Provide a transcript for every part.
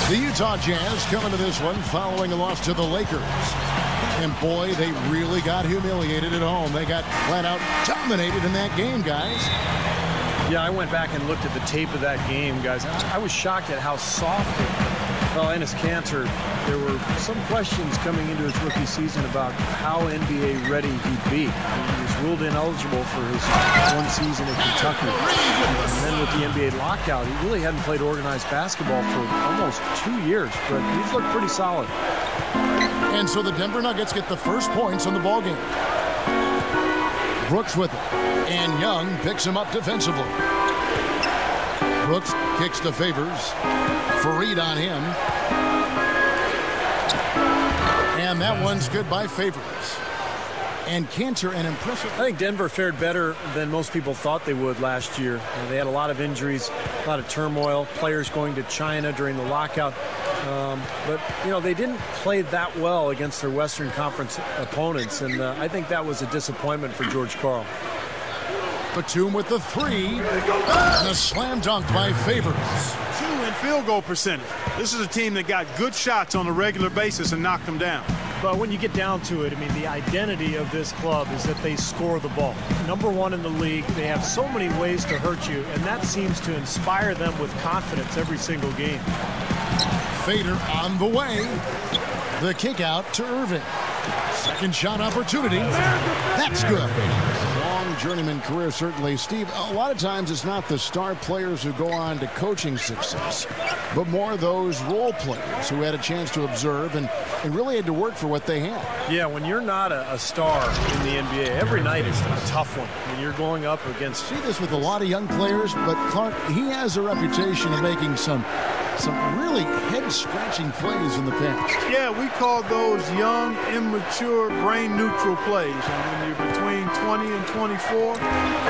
The Utah Jazz coming to this one following a loss to the Lakers. And boy, they really got humiliated at home. They got flat out dominated in that game, guys. Yeah, I went back and looked at the tape of that game, guys. I was shocked at how soft it was. Well, Enes Kanter, there were some questions coming into his rookie season about how NBA ready he'd be. He was ruled ineligible for his one season at Kentucky. And then with the NBA lockout, he really hadn't played organized basketball for almost 2 years, but he's looked pretty solid. And so the Denver Nuggets get the first points on the ballgame. Brooks with it. And Young picks him up defensively. Brooks kicks to Favors. Fareed on him. And that one's good by Favors. And Kanter, an impressive... I think Denver fared better than most people thought they would last year. They had a lot of injuries, a lot of turmoil, players going to China during the lockout. But, you know, they didn't play that well against their Western Conference opponents, and I think that was a disappointment for George Karl. Batum with the three, and a slam dunk by Favors. 2 in field goal percentage. This is a team that got good shots on a regular basis and knocked them down. But when you get down to it, I mean, the identity of this club is that they score the ball. #1 in the league. They have so many ways to hurt you, and that seems to inspire them with confidence every single game. Fader on the way. The kick out to Irving. Second shot opportunity. That's good. Long journeyman career, certainly. Steve, a lot of times it's not the star players who go on to coaching success, but more those role players who had a chance to observe and really had to work for what they had. Yeah, when you're not a star in the NBA, every night is a tough one. When you're going up against... See this with a lot of young players, but Clark, he has a reputation of making some really head-scratching plays in the past. Yeah, we call those young, immature, brain-neutral plays. And when you're between 20 and 24,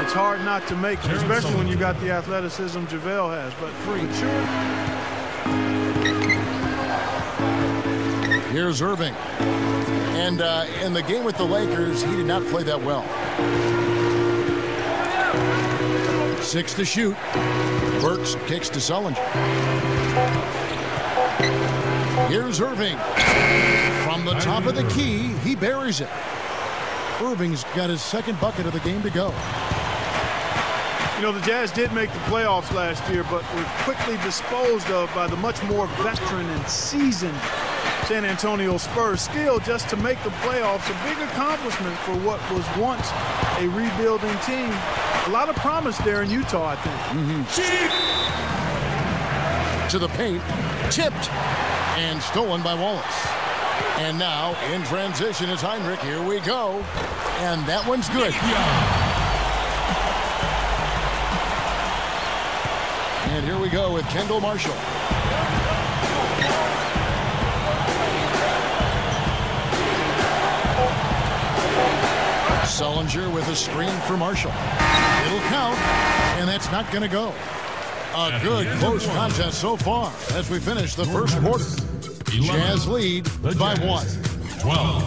it's hard not to make them, especially when you got the athleticism JaVale has. But for mature... Here's Irving. And in the game with the Lakers, he did not play that well. 6 to shoot. Burks kicks to Sullinger. Here's Irving. From the top of the key, he buries it. Irving's got his second bucket of the game to go. You know, the Jazz did make the playoffs last year, but were quickly disposed of by the much more veteran and seasoned San Antonio Spurs. Still, just to make the playoffs, a big accomplishment for what was once a rebuilding team. A lot of promise there in Utah, I think. To the paint, tipped, and stolen by Wallace. And now, in transition is Heinrich. Here we go. And that one's good. And here we go with Kendall Marshall. Sullinger with a screen for Marshall. It'll count, and that's not going to go. A good close contest so far as we finish the first quarter. Jazz lead by 1. 12.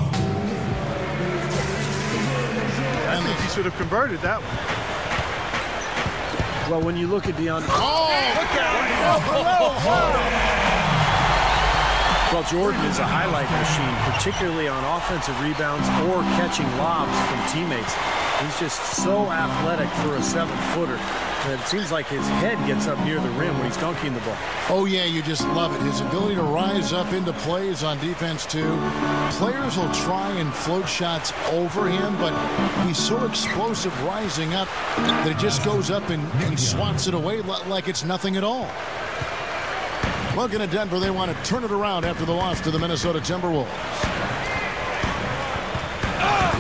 I think he should have converted that one. Well, when you look at DeAndre... Oh, look at it! Well, Jordan is a highlight machine, particularly on offensive rebounds or catching lobs from teammates. He's just so athletic for a 7-footer that it seems like his head gets up near the rim when he's dunking the ball. Oh, yeah, you just love it. His ability to rise up into plays on defense, too. Players will try and float shots over him, but he's so explosive rising up that it just goes up and swats it away like it's nothing at all. Looking at Denver, they want to turn it around after the loss to the Minnesota Timberwolves.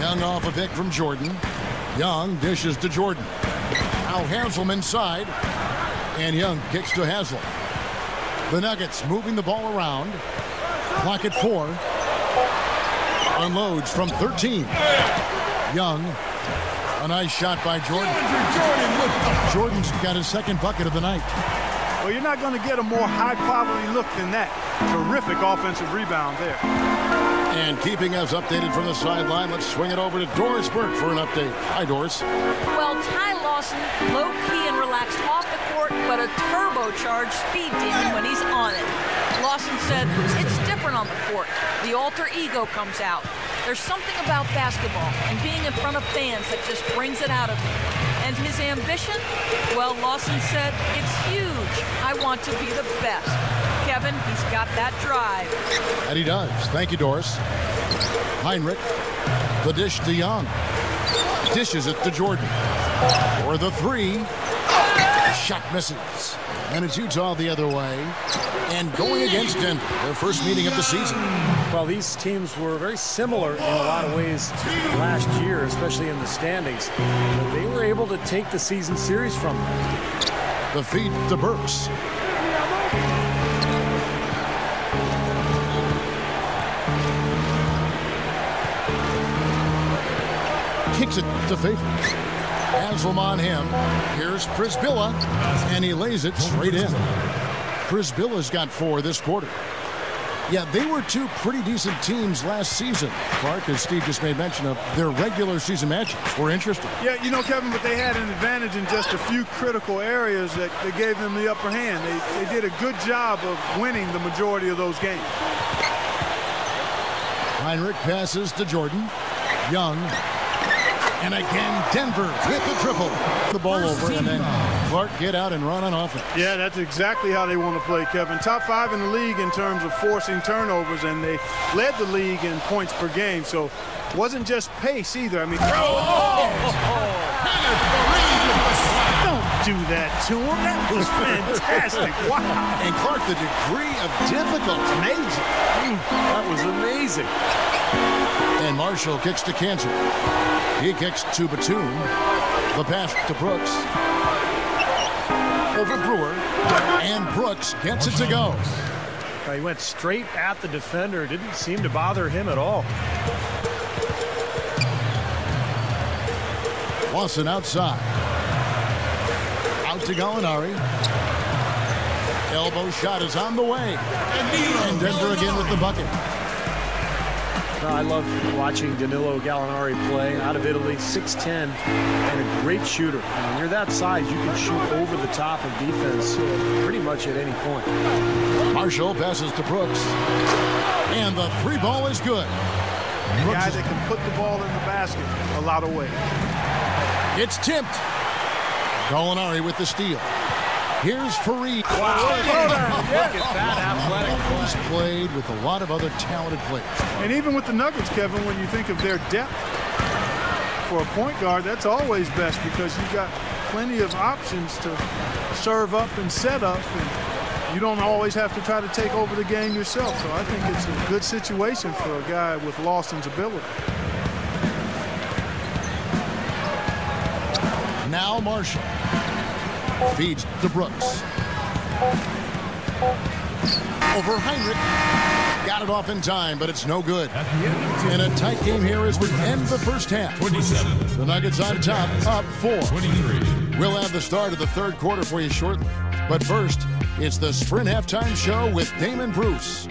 Young off a pick from Jordan. Young dishes to Jordan. Now Haslam inside. And Young kicks to Haslam. The Nuggets moving the ball around. Clock at 4. Unloads from 13. Young. A nice shot by Jordan. Jordan's got his second bucket of the night. Well, you're not going to get a more high-quality look than that. Terrific offensive rebound there. And keeping us updated from the sideline, let's swing it over to Doris Burke for an update. Hi, Doris. Well, Ty Lawson, low-key and relaxed off the court, but a turbocharged speed demon when he's on it. Lawson said, it's different on the court. The alter ego comes out. There's something about basketball and being in front of fans that just brings it out of him. And his ambition? Well, Lawson said, it's huge. I want to be the best. Kevin, he's got that drive. And he does. Thank you, Doris. Heinrich, the dish to Young. Dishes it to Jordan. For the three. The shot misses. And it's Utah the other way. And going against Denver, their first meeting of the season. Well, these teams were very similar in a lot of ways to last year, especially in the standings. But they were able to take the season series from them. The feed to Burks. Kicks it to Favors. Haslam on him. Here's Przybilla, and he lays it straight in. Przbilla's got 4 this quarter. Yeah, they were two pretty decent teams last season. Clark, as Steve just made mention of, their regular season matches were interesting. Yeah, you know, Kevin, but they had an advantage in just a few critical areas that gave them the upper hand. They did a good job of winning the majority of those games. Heinrich passes to Jordan. Young. And again, Denver with the triple. The ball over, and then Clark get out and run on offense. Yeah, that's exactly how they want to play, Kevin. Top 5 in the league in terms of forcing turnovers, and they led the league in points per game. So it wasn't just pace either. I mean, don't do that to him. That was fantastic. Wow. And Clark, the degree of difficulty. Amazing. That was amazing. And Marshall kicks to Cantor. He kicks to Batum. The pass to Brooks. Over Brewer. And Brooks gets it to go. He went straight at the defender. Didn't seem to bother him at all. Lawson outside. Out to Gallinari. Elbow shot is on the way. And Denver again with the bucket. I love watching Danilo Gallinari play out of Italy, 6'10", and a great shooter. And when you're that size, you can shoot over the top of defense pretty much at any point. Marshall passes to Brooks. And the 3 ball is good. A guy that can put the ball in the basket a lot of ways. It's tipped. Gallinari with the steal. Here's Fareed. Wow. Look at that athletic play. He's played with a lot of other talented players. And even with the Nuggets, Kevin, when you think of their depth for a point guard, that's always best because you've got plenty of options to serve up and set up. And you don't always have to try to take over the game yourself. So I think it's a good situation for a guy with Lawson's ability. Now Marshall. Feeds to Brooks. Over Heinrich. Got it off in time, but it's no good. In a tight game here as we end the first half. 27. The Nuggets on top, up 4. 23. We'll have the start of the third quarter for you shortly. But first, it's the Sprint Halftime Show with Damon Bruce.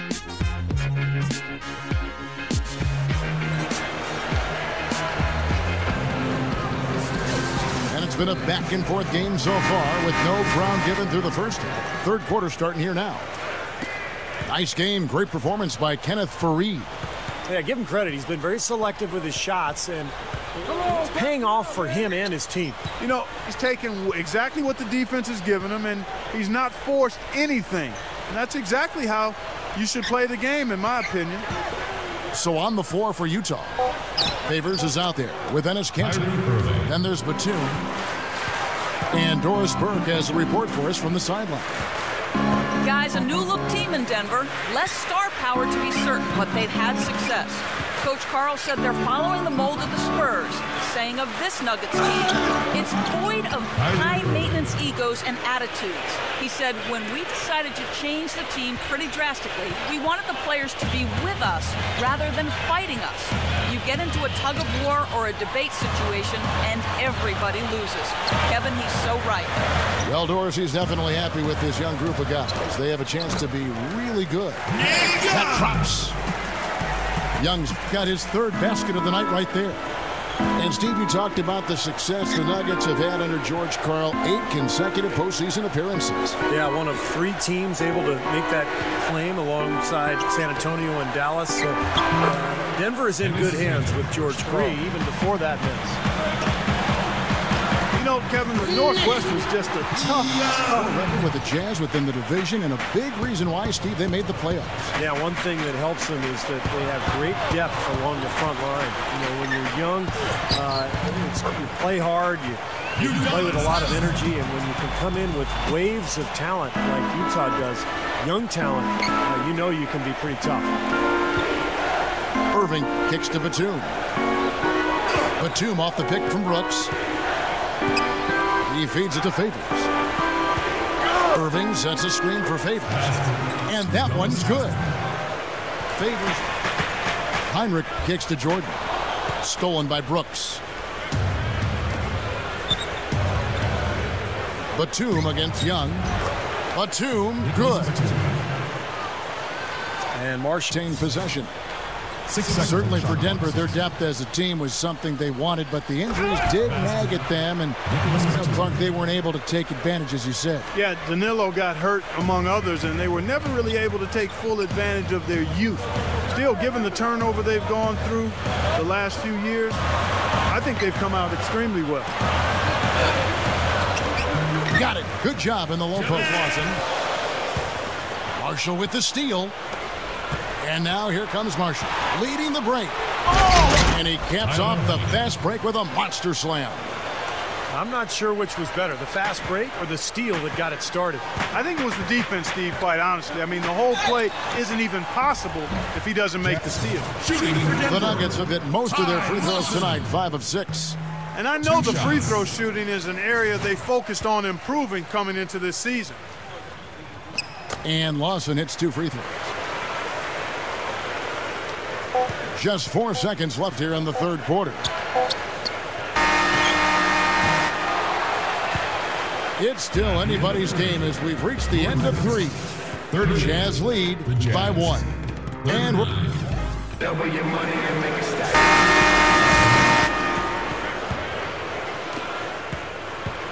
Been a back-and-forth game so far with no ground given through the first half. Third quarter starting here now. Nice game, great performance by Kenneth Fareed. Yeah, give him credit. He's been very selective with his shots, and it's paying off for him and his team. You know, he's taken exactly what the defense has given him, and he's not forced anything. And that's exactly how you should play the game, in my opinion. So on the floor for Utah, Favors is out there with Enes Kanter. Then there's Batum. And Doris Burke has a report for us from the sideline. Guys, a new-look team in Denver. Less star power to be certain, but they've had success. Coach Carl said they're following the mold of the Spurs, saying of this Nuggets team, it's void of high-maintenance egos and attitudes. He said, when we decided to change the team pretty drastically, we wanted the players to be with us rather than fighting us. You get into a tug-of-war or a debate situation, and everybody loses. Kevin, he's so right. Well, Doris, he's definitely happy with this young group of guys. They have a chance to be really good. That drops. Young's got his 3rd basket of the night right there. And Steve, you talked about the success the Nuggets have had under George Karl, 8 consecutive postseason appearances. Yeah, one of 3 teams able to make that claim alongside San Antonio and Dallas. So Denver is in good hands with George Karl, even before that miss. You know, Kevin, the Northwest was just a tough record with the Jazz within the division, and a big reason why, Steve, they made the playoffs. Yeah, one thing that helps them is that they have great depth along the front line. You know, when you're young, you play hard, you play with a lot of energy, and when you can come in with waves of talent like Utah does, young talent, you know you can be pretty tough. Irving kicks to Batum. Batum off the pick from Brooks. He feeds it to Favors. Irving sets a screen for Favors. And that one's good. Favors. Heinrich kicks to Jordan. Stolen by Brooks. Batum against Young. Batum, good. And Marsh retained possession. Certainly for Denver, their depth as a team was something they wanted, but the injuries did nag at them, and Clark, they weren't able to take advantage, as you said. Yeah, Danilo got hurt, among others, and they were never really able to take full advantage of their youth. Still, given the turnover they've gone through the last few years, I think they've come out extremely well. Got it. Good job in the low post, Lawson. Marshall with the steal. And now here comes Marshall, leading the break. And he caps off the fast break with a monster slam. I'm not sure which was better, the fast break or the steal that got it started. I think it was the defense, Steve, quite honestly. I mean, the whole play isn't even possible if he doesn't make the steal. The Nuggets have hit most of their free throws tonight, 5 of 6. And I know the free throw shooting is an area they focused on improving coming into this season. And Lawson hits 2 free throws. Just 4 seconds left here in the third quarter. It's still anybody's game as we've reached the end of 3. Jazz lead by 1. And double your money and make it stack.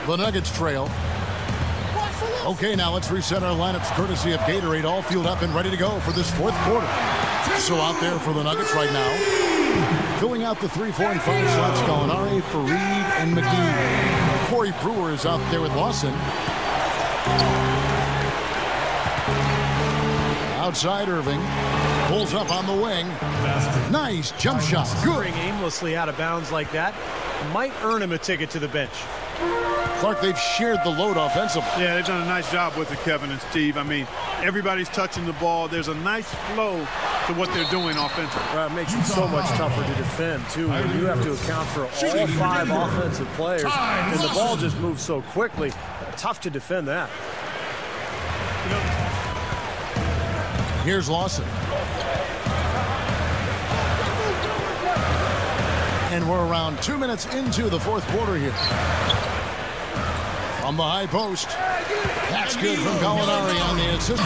The Nuggets trail. Okay, now let's reset our lineups courtesy of Gatorade, all fueled up and ready to go for this fourth quarter. So out there for the Nuggets right now, filling out the 3, 4, and 5 slots, Gallinari, Fareed, and McGee. Corey Brewer is out there with Lawson. Outside Irving, pulls up on the wing. Nice jump shot, good. Aimlessly out of bounds like that might earn him a ticket to the bench. Clark, they've shared the load offensively. Yeah, they've done a nice job with it, Kevin and Steve. I mean, everybody's touching the ball. There's a nice flow to what they're doing offensively. Well, it makes it so much tougher to defend, too, when you have to account for all 5 offensive players, and the ball just moves so quickly. Tough to defend that. Here's Lawson. And we're around 2 minutes into the fourth quarter here. On the high post. That's good from Gallinari on the assist.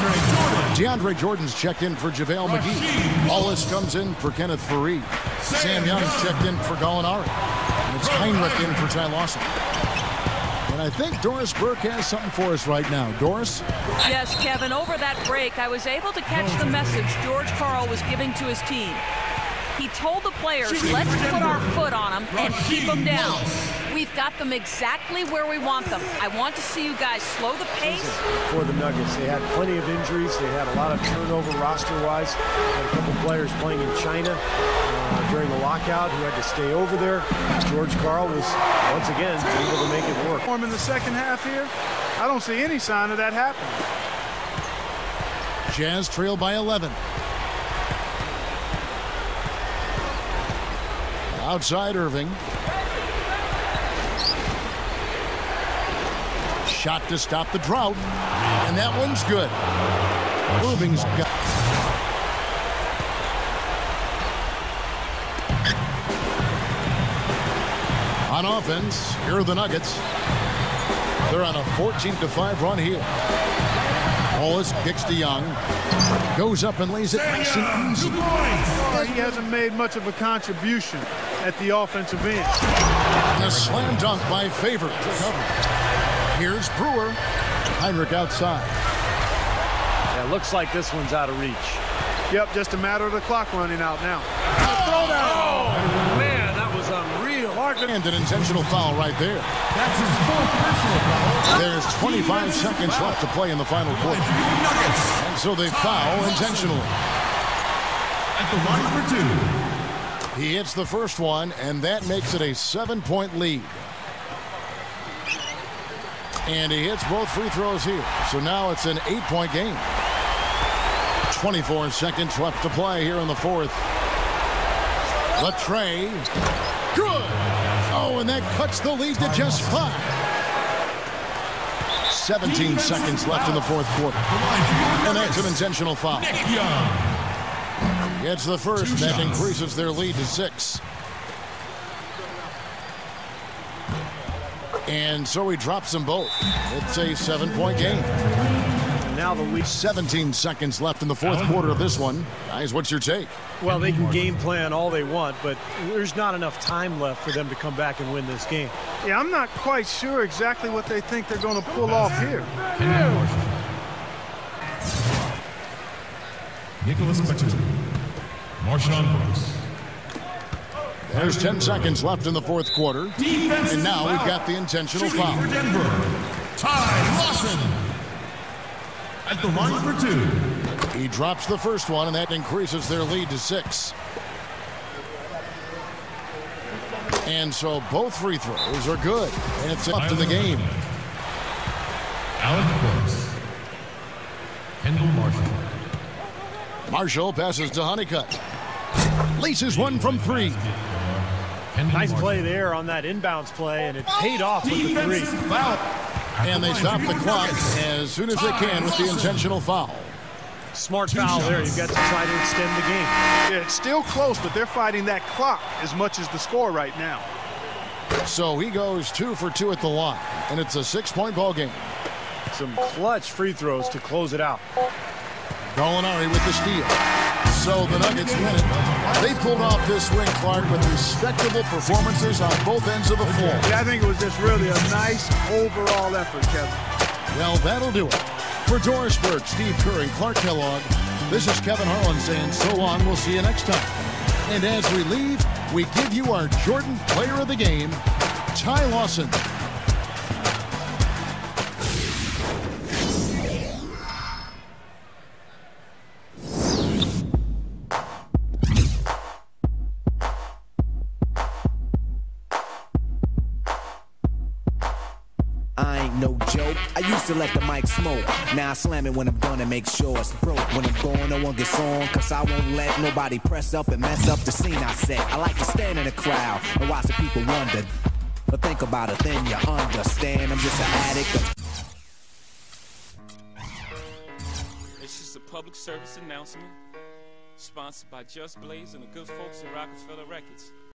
DeAndre Jordan's checked in for JaVale McGee. Wallace comes in for Kenneth Fareed. Sam Young's checked in for Gallinari. And it's Heinrich in for Ty Lawson. And I think Doris Burke has something for us right now. Doris? Yes, Kevin, over that break, I was able to catch the message George Karl was giving to his team. He told the players, let's put our foot on them and keep them down. We've got them exactly where we want them. I want to see you guys slow the pace. For the Nuggets, they had plenty of injuries. They had a lot of turnover roster-wise. Had a couple players playing in China during the lockout who had to stay over there. George Karl was, once again, able to make it work. In the second half here, I don't see any sign of that happening. Jazz trail by 11. Outside Irving. Shot to stop the drought. And that one's good. Irving's got. On offense, here are the Nuggets. They're on a 14-5 run here. Wallace kicks to Young. Goes up and lays it nice and easy. He hasn't made much of a contribution at the offensive end. And a slam dunk by Favor to cover. Here's Brewer. Heinrich outside. Yeah, looks like this one's out of reach. Yep, just a matter of the clock running out now. Oh, man, that was unreal. And an intentional foul right there. That's his fourth personal foul. There's 25 seconds left to play in the final quarter. And so they foul intentionally. At the line for two. He hits the first one, and that makes it a 7-point lead. And he hits both free throws here. So now it's an 8-point game. 24 seconds left to play here in the fourth. Latrey. Good. Oh, and that cuts the lead to just 5. 17 seconds left in the fourth quarter. And that's an intentional foul. Gets the first, that increases their lead to 6. And so he drops them both. It's a 7-point game. Now the lead. 17 seconds left in the fourth quarter of this one. Guys, what's your take? Well, they can game plan all they want, but there's not enough time left for them to come back and win this game. Yeah, I'm not quite sure exactly what they think they're going to pull off here. Nicholas Batum. Marshawn Brooks. There's 10 seconds left in the fourth quarter. And now we've got the intentional foul. For Denver, Ty Lawson. At the line for 2. He drops the first one, and that increases their lead to 6. And so both free throws are good. And it's up to the game. Alec Brooks. Kendall Marshall. Marshall passes to Honeycutt. Laces one from 3. Nice play there on that inbounds play, and it paid off with the 3. And they stop the clock as soon as they can with the intentional foul. Smart foul there. You've got to try to extend the game. Yeah, it's still close, but they're fighting that clock as much as the score right now. So he goes 2 for 2 at the line, and it's a 6-point ball game. Some clutch free throws to close it out. Gallinari with the steal. So the Nuggets win it. They pulled off this win, Clark, with respectable performances on both ends of the floor. Yeah, I think it was just really a nice overall effort, Kevin. Well, that'll do it. For Doris Burke, Steve Kerr, and Clark Kellogg, this is Kevin Harlan saying so long. We'll see you next time. And as we leave, we give you our Jordan Player of the Game, Ty Lawson. I used to let the mic smoke. Now I slam it when I'm done and make sure it's broke. When I'm gone, no one gets on, cause I won't let nobody press up and mess up the scene I set. I like to stand in the crowd and watch the people wonder. But think about it, then you understand. I'm just an addict. It's just a public service announcement sponsored by Just Blaze and the good folks at Rockefeller Records.